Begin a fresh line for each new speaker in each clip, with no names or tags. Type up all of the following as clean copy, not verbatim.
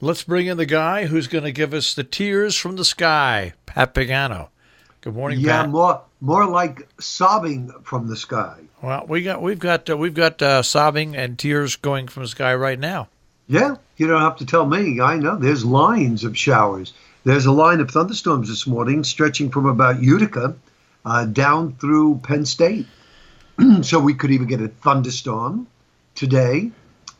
Let's bring in the guy who's going to give us the tears from the sky, Pat Pagano. Good morning,
Yeah,
Pat.
more like sobbing from the sky.
Well, we've got sobbing and tears going from the sky right now.
Yeah, you don't have to tell me. I know there's lines of showers. There's a line of thunderstorms this morning stretching from about Utica down through Penn State. So we could even get a thunderstorm today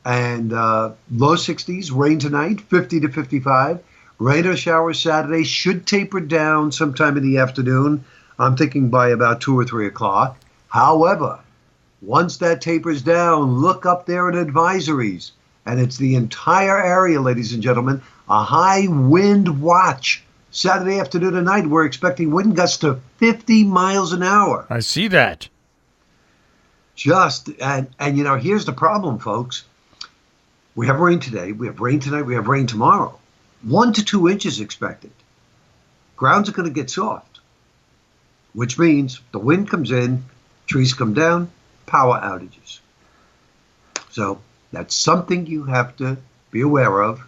and low 60s, rain tonight, 50 to 55. Rain or showers Saturday, should taper down sometime in the afternoon. I'm thinking by about 2 or 3 o'clock. However, once that tapers down, look up there in advisories. And it's the entire area, ladies and gentlemen, a high wind watch. Saturday afternoon and night, we're expecting wind gusts to 50 miles an hour.
I see that.
And here's the problem, folks. We have rain today, we have rain tonight, we have rain tomorrow. 1 to 2 inches expected. Grounds are going to get soft, which means the wind comes in, trees come down, power outages. So that's something you have to be aware of.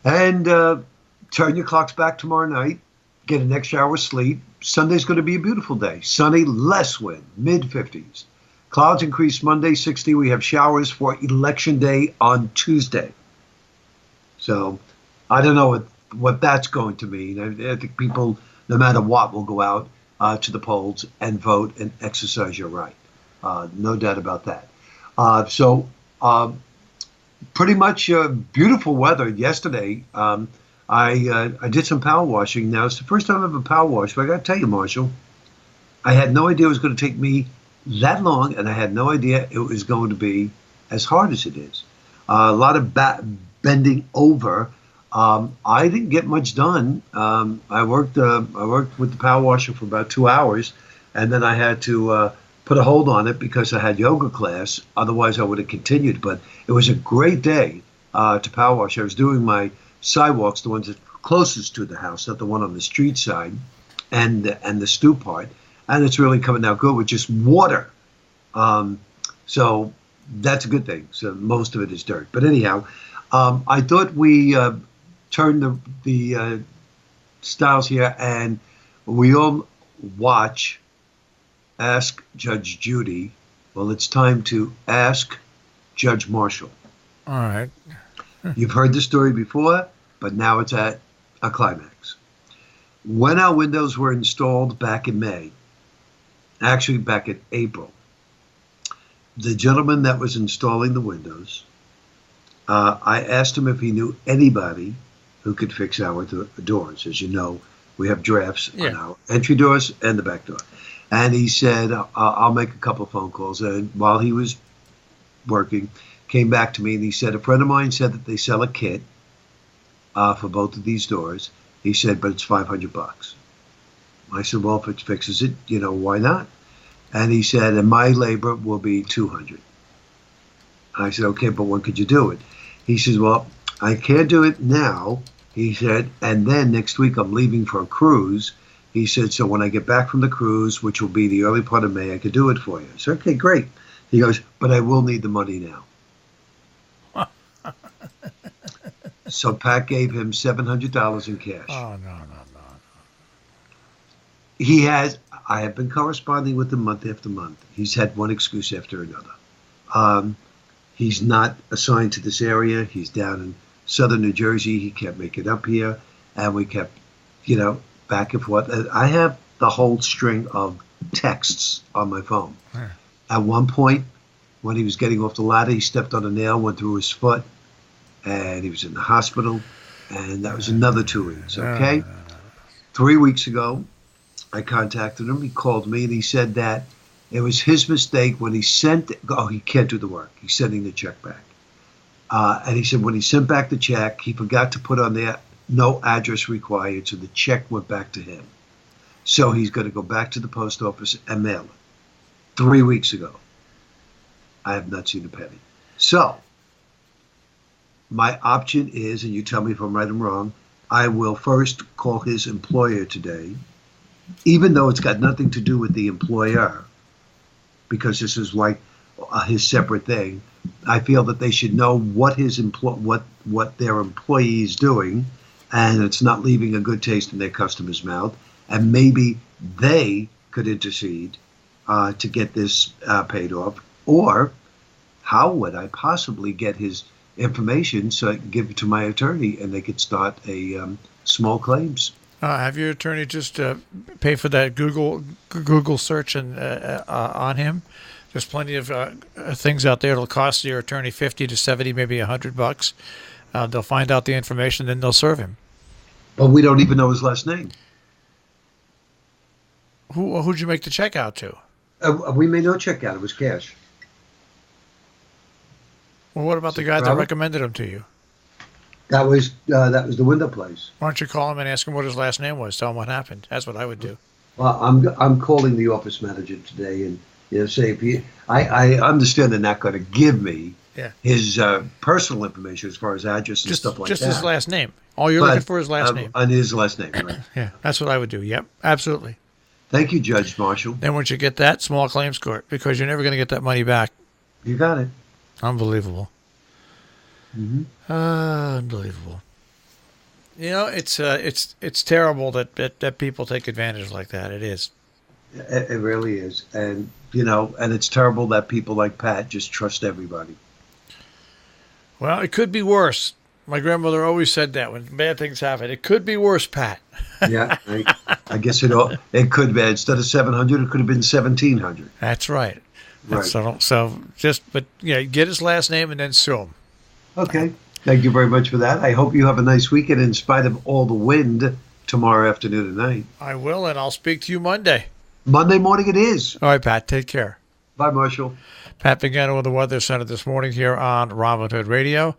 And turn your clocks back tomorrow night, get an extra hour sleep. Sunday's going to be a beautiful day. Sunny, less wind, mid-50s. Clouds increase Monday, 60. We have showers for Election Day on Tuesday. So I don't know what that's going to mean. I think people, no matter what, will go out to the polls and vote and exercise your right. No doubt about that. So pretty much beautiful weather yesterday. I did some power washing. Now, it's the first time I've ever power washed, but I got to tell you, Marshall, I had no idea it was going to take me that long, and I had no idea it was going to be as hard as it is. A lot of bending over. I didn't get much done. I worked with the power washer for about 2 hours, and then I had to put a hold on it because I had yoga class. Otherwise, I would have continued. But it was a great day to power wash. I was doing my sidewalks, the ones that were closest to the house, not the one on the street side, and the stoop part. And it's really coming out good with just water. So that's a good thing. So most of it is dirt. But anyhow, I thought we turn the styles here, and we all watch Ask Judge Judy. Well, it's time to ask Judge Marshall.
All right.
You've heard the story before, but now it's at a climax. When our windows were installed back in May, actually back in April, the gentleman that was installing the windows, I asked him if he knew anybody who could fix our doors. As you know, we have drafts on our entry doors and the back door. And he said, I'll make a couple of phone calls. And while he was working, came back to me and he said, a friend of mine said that they sell a kit for both of these doors. He said, but it's $500. I said, well, if it fixes it, why not? And he said, and my labor will be $200. I said, okay, but when could you do it? He says, well, I can't do it now. He said, and then next week I'm leaving for a cruise. He said, so when I get back from the cruise, which will be the early part of May, I could do it for you. I said, okay, great. He goes, but I will need the money now. So Pat gave him $700 in cash.
Oh, no.
I have been corresponding with him month after month. He's had one excuse after another. He's not assigned to this area. He's down in southern New Jersey. He can't make it up here. And we kept, back and forth. I have the whole string of texts on my phone.
Yeah.
At one point, when he was getting off the ladder, he stepped on a nail, went through his foot, and he was in the hospital. And that was another 2 weeks, okay? 3 weeks ago, I contacted him. He called me, and he said that it was his mistake when he sent he can't do the work. He's sending the check back. And he said when he sent back the check, he forgot to put on there no address required, so the check went back to him. So he's going to go back to the post office and mail it. 3 weeks ago. I have not seen a penny. So my option is, and you tell me if I'm right or wrong, I will first call his employer today, even though it's got nothing to do with the employer, because this is like his separate thing. I feel that they should know what what their employee's doing, and it's not leaving a good taste in their customer's mouth. And maybe they could intercede to get this paid off. Or how would I possibly get his information so I can give it to my attorney and they could start a small claims?
Have your attorney just pay for that Google search and on him. There's plenty of things out there. It'll cost your attorney 50 to 70, maybe $100. They'll find out the information, then they'll serve him.
But we don't even know his last name.
Who'd you make the check out to?
We made no check out. It was cash.
Well, what about the guy that recommended him to you?
That was the window place.
Why don't you call him and ask him what his lis name was? Tell him what happened. That's what I would do.
Well, I'm calling the office manager today and say if I understand they're not going to give me his personal information as far as address and stuff like that.
Just his last name. All you're looking for is last name.
On his last name, right?
Yeah, that's what I would do. Yep, absolutely.
Thank you, Judge Marshall.
Then once you get that, small claims court, because you're never going to get that money back.
You got it.
Unbelievable.
Mm-hmm.
Unbelievable. You know, it's terrible that people take advantage like that. It is.
It really is, and and it's terrible that people like Pat just trust everybody.
Well, it could be worse. My grandmother always said that when bad things happen. It could be worse, Pat.
Yeah, I guess it could be. Instead of 700, it could have been 1,700.
That's right.
Right.
But get his last name and then sue him.
Okay. Thank you very much for that. I hope you have a nice weekend in spite of all the wind tomorrow afternoon and night.
I will, and I'll speak to you Monday.
Monday morning it is.
All right, Pat. Take care.
Bye, Marshall.
Pat Pagano with the Weather Center this morning here on Robin Hood Radio.